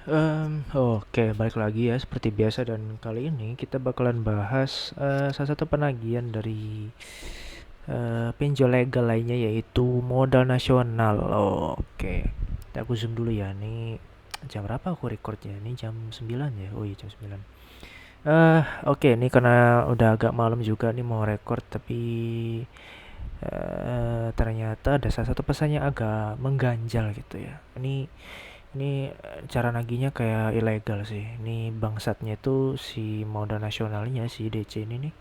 Oke, balik lagi ya seperti biasa dan kali ini kita bakalan bahas salah satu penagihan dari pinjol legal lainnya yaitu modal nasional. Oke, aku zoom dulu ya. Ini jam berapa aku recordnya? Ini jam 9 ya. Oh iya jam 9. Oke, ini karena udah agak malam juga nih mau record tapi ternyata ada salah satu pesannya agak mengganjal gitu ya. Ini cara nagihnya kayak ilegal sih. Ini bangsatnya itu si modal nasionalnya si DC ini nih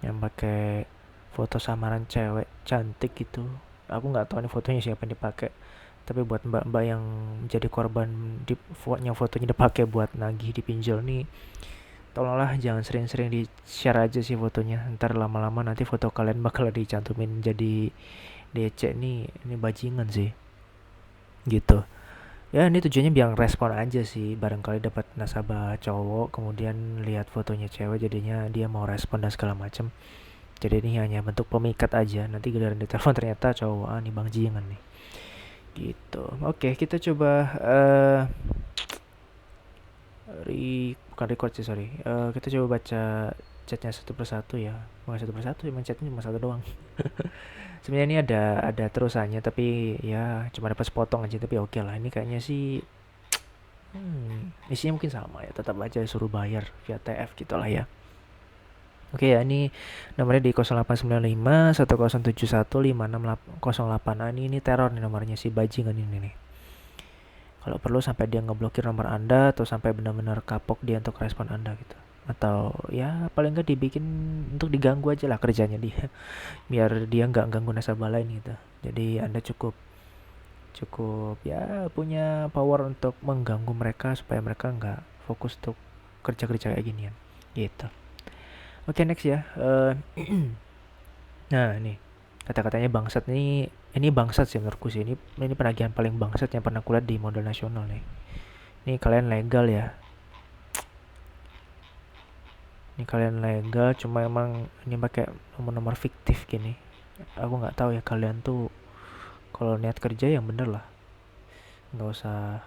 yang pakai foto samaran cewek cantik gitu. Aku nggak tahu nih fotonya siapa yang dipakai. Tapi buat mbak-mbak yang jadi korban yang fotonya dipakai buat nagih di pinjol nih, tolonglah jangan sering-sering di share aja sih fotonya. Ntar lama-lama nanti foto kalian bakal dicantumin jadi DC nih. Ini bajingan sih. Gitu. Ya ini tujuannya biar respon aja sih, barangkali dapat nasabah cowok kemudian lihat fotonya cewek jadinya dia mau respon dan segala macam. Jadi ini hanya bentuk pemikat aja, nanti giliran ditelepon ternyata cowok, nih bang jingan nih. Gitu. Oke, kita coba bukan record sih, sorry. Kita coba baca chatnya satu persatu ya. Bukan satu persatu, emang chatnya cuma satu doang. Sebenarnya ini ada terusannya tapi ya cuma dapat sepotong aja, tapi oke lah. Ini kayaknya sih isinya mungkin sama ya, tetap aja suruh bayar via TF gitulah ya. Oke ya, ini nomornya di 0895 1071 5608. Nah, ini teror nih nomornya si bajingan ini nih. Kalau perlu sampai dia ngeblokir nomor Anda atau sampai benar-benar kapok dia untuk respon Anda gitu. Atau ya paling nggak dibikin untuk diganggu aja lah kerjanya dia. Biar dia nggak ganggu nasabah lain gitu. Jadi Anda cukup cukup ya punya power untuk mengganggu mereka supaya mereka nggak fokus untuk kerja-kerja kayak ginian gitu. Oke, next ya. Nah ini kata-katanya bangsat nih, ini bangsat sih menurutku sih, ini penagihan paling bangsat yang pernah kulihat di modal nasional nih. Ini kalian legal ya, ini kalian legal cuma emang ini pakai nomor-nomor fiktif gini. Aku nggak tahu ya kalian tuh kalau niat kerja yang bener lah, nggak usah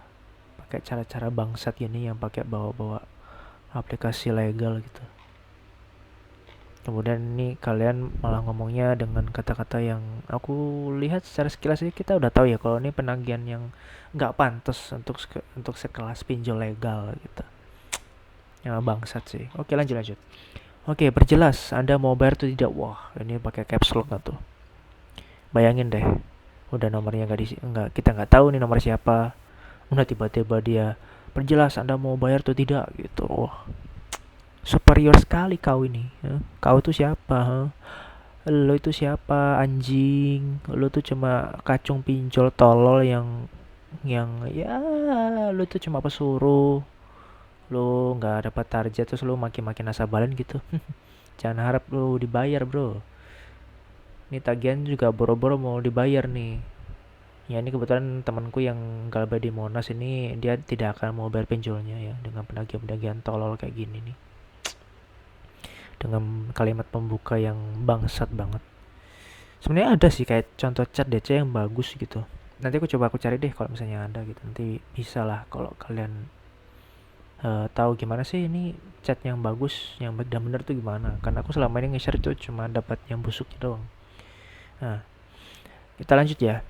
pakai cara-cara bangsat gini yang pakai bawa-bawa aplikasi legal gitu. Kemudian ini kalian malah ngomongnya dengan kata-kata yang aku lihat secara sekilas sih kita udah tahu ya kalau ini penagihan yang nggak pantas untuk sekelas pinjol legal gitu. Ya bangsat sih. Oke, lanjut lanjut. Oke, perjelas Anda mau bayar atau tidak. Wah, ini pakai caps lock nggak tuh? Bayangin deh, udah nomornya nggak, kita nggak tahu nih nomor siapa. Udah tiba-tiba dia perjelas Anda mau bayar atau tidak gitu. Wah, superior sekali kau ini. Kau tuh siapa? Lo itu siapa anjing? Lo tuh cuma kacung pinjol tolol yang ya lo tuh cuma pesuruh. Lo nggak dapat target terus lo maki-maki nasabah gitu. Jangan harap lo dibayar, bro. Ini tagihan juga boro-boro mau dibayar nih. Ya ini kebetulan temanku yang galbah di Monas ini dia tidak akan mau bayar pinjolnya ya dengan penagihan-penagihan tolol kayak gini nih. Dengan kalimat pembuka yang bangsat banget. Sebenarnya ada sih kayak contoh chat DC yang bagus gitu. Nanti aku cari deh kalau misalnya ada gitu. Nanti bisa lah kalau kalian tahu gimana sih ini chat yang bagus, yang baik dan benar tuh gimana. Karena aku selama ini nge-share itu cuma dapat yang busuknya doang. Nah, kita lanjut ya.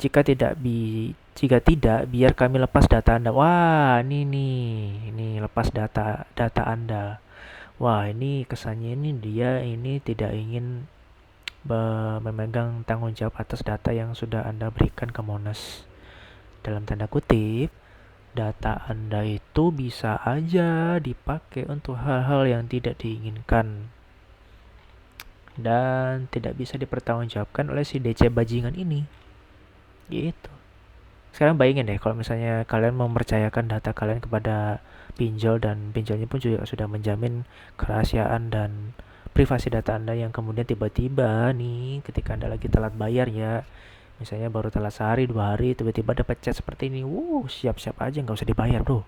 Jika tidak, biar kami lepas data Anda. Wah, ini lepas data Anda. Wah, ini kesannya ini tidak ingin memegang tanggung jawab atas data yang sudah Anda berikan ke Monas. Dalam tanda kutip, data Anda itu bisa aja dipakai untuk hal-hal yang tidak diinginkan dan tidak bisa dipertanggungjawabkan oleh si DC bajingan ini. Gitu. Sekarang bayangin deh kalau misalnya kalian mempercayakan data kalian kepada pinjol dan pinjolnya pun juga sudah menjamin kerahasiaan dan privasi data Anda yang kemudian tiba-tiba nih ketika Anda lagi telat bayar ya, misalnya baru telat sehari 2 hari tiba-tiba dapat chat seperti ini, siap-siap aja nggak usah dibayar bro,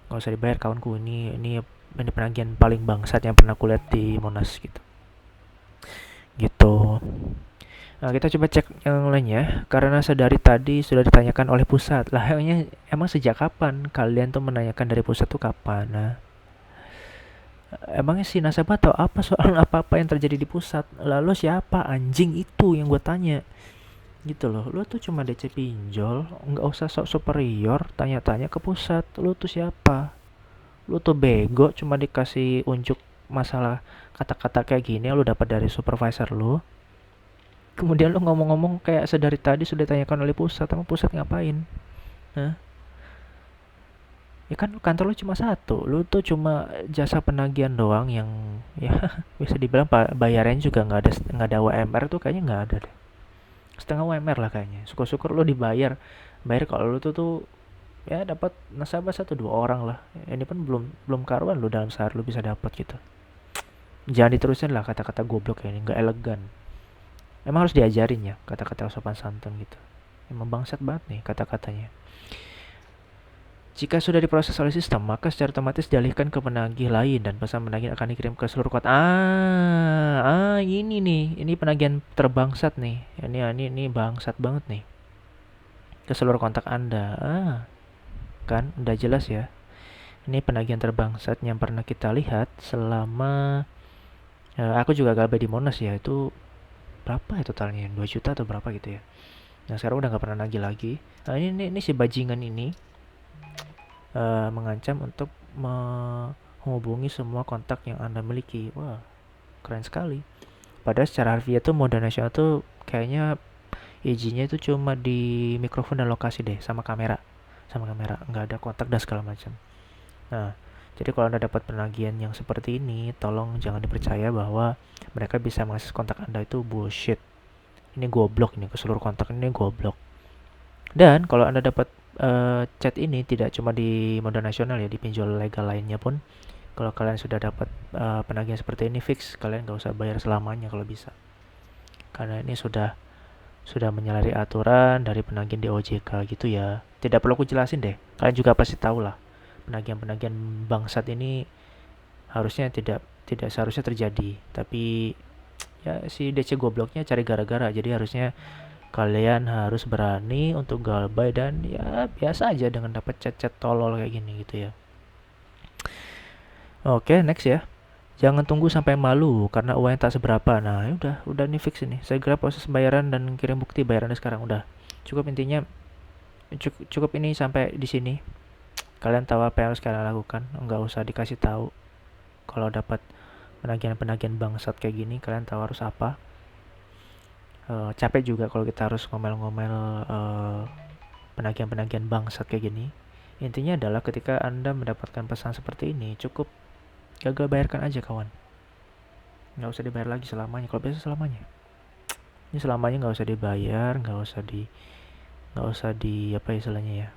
nggak usah dibayar kawanku, ini penagihan paling bangsat yang pernah kulihat di Monas gitu. Gitu. Nah, kita coba cek yang lainnya. Karena sedari tadi sudah ditanyakan oleh pusat. Lah, emang sejak kapan kalian tuh menanyakan dari pusat tuh kapan? Nah, emangnya si nasabah tahu apa soal apa-apa yang terjadi di pusat? Lalu siapa anjing itu yang gue tanya? Gitu loh. Lu tuh cuma DC pinjol, nggak usah sok superior, tanya-tanya ke pusat. Lu tuh siapa? Lu tuh bego, cuma dikasih unjuk masalah kata-kata kayak gini lu dapat dari supervisor lu. Kemudian lu ngomong-ngomong kayak sedari tadi sudah ditanyakan oleh pusat, sama pusat ngapain? Nah, ya kan kantor lu cuma satu, lu tuh cuma jasa penagihan doang yang ya bisa dibilang bayarannya juga nggak ada WMR tuh kayaknya nggak ada deh. Setengah WMR lah kayaknya. Syukur-syukur lu bayar kalau lu tuh ya dapat nasabah satu dua orang lah. Ini pun belum belum karuan lu dalam sehari lu bisa dapat gitu. Jangan diterusin lah kata-kata goblok ini, nggak elegan. Emang harus diajarin ya kata-kata sopan santun gitu. Emang bangsat banget nih kata-katanya. Jika sudah diproses oleh sistem, maka secara otomatis dialihkan ke penagih lain dan pesan penagih akan dikirim ke seluruh kota. Ini nih, ini penagihan terbangsat nih. Ini bangsat banget nih. Ke seluruh kontak Anda. Kan udah jelas ya. Ini penagihan terbangsat yang pernah kita lihat selama aku juga gabay di Monas ya. Itu berapa ya totalnya? 2 juta atau berapa gitu ya. Nah, sekarang udah nggak pernah nagih lagi. Nah, ini si bajingan ini mengancam untuk menghubungi semua kontak yang Anda miliki. Wah, keren sekali. Padahal secara harfiah tuh mode nasional tuh kayaknya izinnya itu cuma di mikrofon dan lokasi deh, sama kamera. Sama kamera, nggak ada kontak dan segala macam. Nah, jadi kalau Anda dapat penagihan yang seperti ini, tolong jangan dipercaya bahwa mereka bisa mengakses kontak Anda, itu bullshit. Ini goblok, ini ke seluruh kontak ini goblok. Dan kalau Anda dapat chat ini tidak cuma di mode nasional ya, di pinjol legal lainnya pun, kalau kalian sudah dapat penagihan seperti ini, fix kalian nggak usah bayar selamanya kalau bisa. Karena ini sudah menyalahi aturan dari penagihan di OJK gitu ya. Tidak perlu aku jelasin deh. Kalian juga pasti tahu lah. Penagihan-penagihan bangsat ini harusnya tidak seharusnya terjadi. Tapi ya si DC gobloknya cari gara-gara. Jadi harusnya kalian harus berani untuk galbay dan ya biasa aja dengan dapat chat-chat tolol kayak gini gitu ya. Oke, next ya. Jangan tunggu sampai malu karena uangnya tak seberapa. Nah, ya udah nih fix ini. Segera proses pembayaran dan kirim bukti bayarannya sekarang udah. Cukup intinya cukup ini sampai di sini. Kalian tahu apa yang harus kalian lakukan. Enggak usah dikasih tahu. Kalau dapat penagihan-penagihan bangsat kayak gini, kalian tahu harus apa. Capek juga kalau kita harus ngomel-ngomel penagihan-penagihan bangsat kayak gini. Intinya adalah ketika Anda mendapatkan pesan seperti ini, cukup gagal bayarkan aja kawan. Nggak usah dibayar lagi selamanya. Kalau biasa selamanya. Ini selamanya nggak usah dibayar, nggak usah di apa istilahnya ya.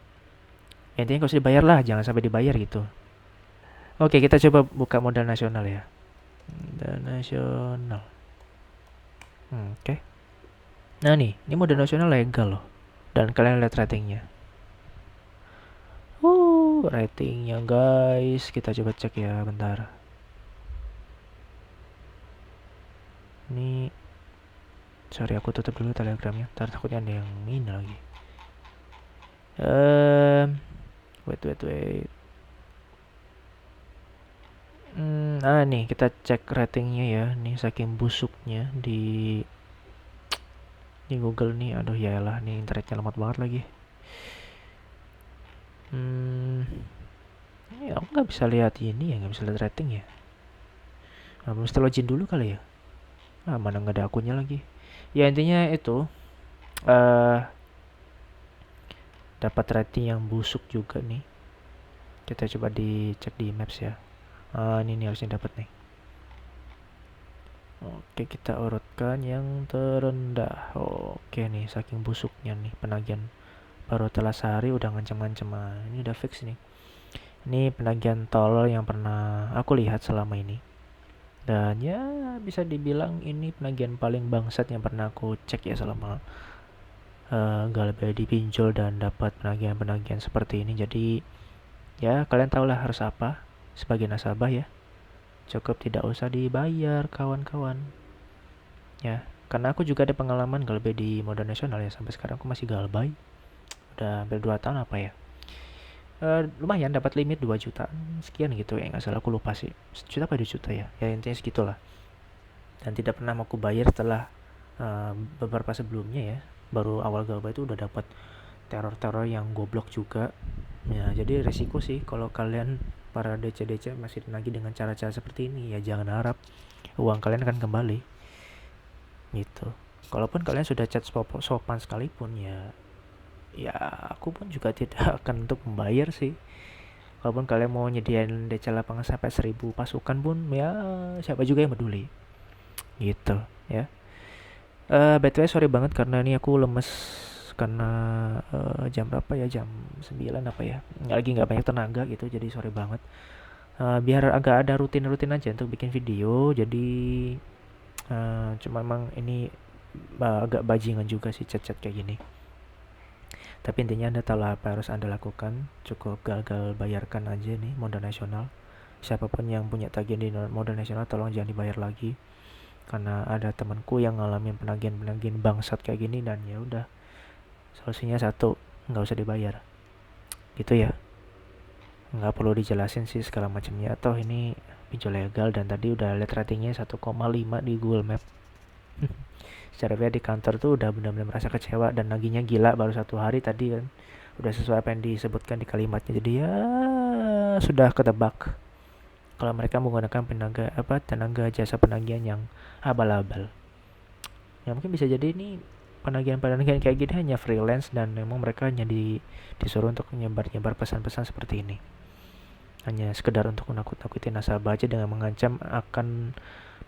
Intinya nggak usah dibayar lah, jangan sampai dibayar gitu. Oke, kita coba buka modal nasional ya. Modal nasional. Oke. Nah nih, ini modal nasional legal loh. Dan kalian lihat ratingnya. Ratingnya guys. Kita coba cek ya bentar. Ini sorry aku tutup dulu telegramnya. Ntar takutnya ada yang ini lagi. Wait. Nih kita cek ratingnya ya. Nih saking busuknya di Google nih. Aduh ya lah, nih internetnya lemot banget lagi. Ini aku nggak bisa lihat ini ya, nggak bisa lihat rating ya. Mesti login dulu kali ya. Mana nggak ada akunnya lagi. Ya intinya itu dapat rating yang busuk juga nih. Kita coba dicek di Maps ya. Ini harusnya dapat nih. Oke, kita urutkan yang terendah. Oke nih, saking busuknya nih penagihan. Baru telah sehari udah ngancem-ngancem. Ini udah fix nih. Ini penagihan tol yang pernah aku lihat selama ini. Dan ya bisa dibilang ini penagihan paling bangsat yang pernah aku cek ya selama galbay di pinjol dan dapat penagihan-penagihan seperti ini. Jadi ya kalian tahulah harus apa sebagai nasabah ya. Cukup tidak usah dibayar kawan-kawan. Ya, Karena aku juga ada pengalaman galbay di modal nasional ya, sampai sekarang aku masih galbay. Udah hampir 2 tahun apa ya. Lumayan dapat limit 2 juta sekian gitu ya, nggak salah aku lupa sih. Sejuta apa 2 juta ya? Ya intinya segitulah. Dan tidak pernah mau aku bayar setelah beberapa sebelumnya ya. Baru awal galbay itu udah dapat teror-teror yang goblok juga. Ya, jadi resiko sih kalau kalian para DC-DC masih lagi dengan cara-cara seperti ini, ya jangan harap uang kalian akan kembali gitu. Kalaupun kalian sudah chat sopan sekalipun, ya aku pun juga tidak akan untuk membayar sih. Walaupun kalian mau nyediain DC lapangan sampai 1000 pasukan pun, ya siapa juga yang peduli gitu ya. BTW sorry banget karena ini aku lemes karena jam berapa ya, jam 9 apa ya, nggak banyak tenaga gitu, jadi sorry banget. Biar agak ada rutin-rutin aja untuk bikin video, jadi cuma emang ini agak bajingan juga sih chat-chat kayak gini. Tapi intinya anda tahu lah apa harus anda lakukan, cukup gagal bayarkan aja nih modal nasional. Siapapun yang punya tagihan di modal nasional tolong jangan dibayar lagi, karena ada temanku yang ngalamin penagihan bangsat kayak gini, dan ya udah, solusinya satu, nggak usah dibayar gitu ya. Nggak perlu dijelasin sih segala macamnya, toh ini pinjol legal dan tadi udah lihat ratingnya 1,5 di Google Map. Secara dia di kantor tuh udah benar-benar merasa kecewa dan naginya gila baru 1 hari tadi kan, udah sesuai apa yang disebutkan di kalimatnya, jadi ya sudah ketebak kalau mereka menggunakan tenaga jasa penagihan yang abal-abal. Ya mungkin bisa jadi ini penagihan kayak gini hanya freelance dan memang mereka hanya disuruh untuk menyebar-nyebar pesan-pesan seperti ini, hanya sekedar untuk menakut-nakuti nasabah aja dengan mengancam akan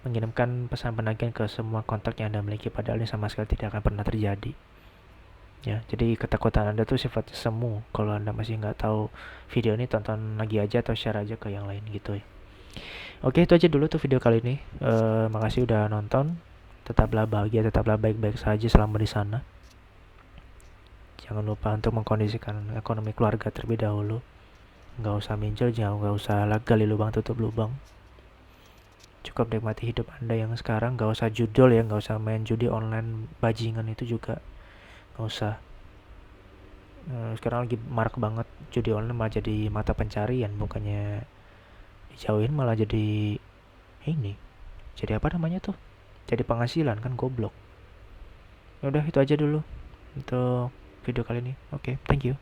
mengirimkan pesan penagihan ke semua kontak yang anda miliki, padahal ini sama sekali tidak akan pernah terjadi ya. Jadi ketakutan anda tuh sifatnya semu. Kalau anda masih nggak tahu video ini, tonton lagi aja atau share aja ke yang lain gitu ya. Oke, itu aja dulu tuh video kali ini. Makasih udah nonton. Tetaplah bahagia, tetaplah baik-baik saja selama di sana. Jangan lupa untuk mengkondisikan ekonomi keluarga terlebih dahulu. Nggak usah minjol, nggak usah gali lubang tutup lubang. Cukup nikmati hidup anda yang sekarang. Nggak usah judul ya, nggak usah main judi online bajingan itu juga nggak usah. Sekarang lagi marak banget judi online, malah jadi mata pencarian, bukannya dijauhin malah jadi ini, jadi apa namanya tuh, jadi penghasilan kan, goblok. Ya udah itu aja dulu untuk video kali ini. Oke, thank you.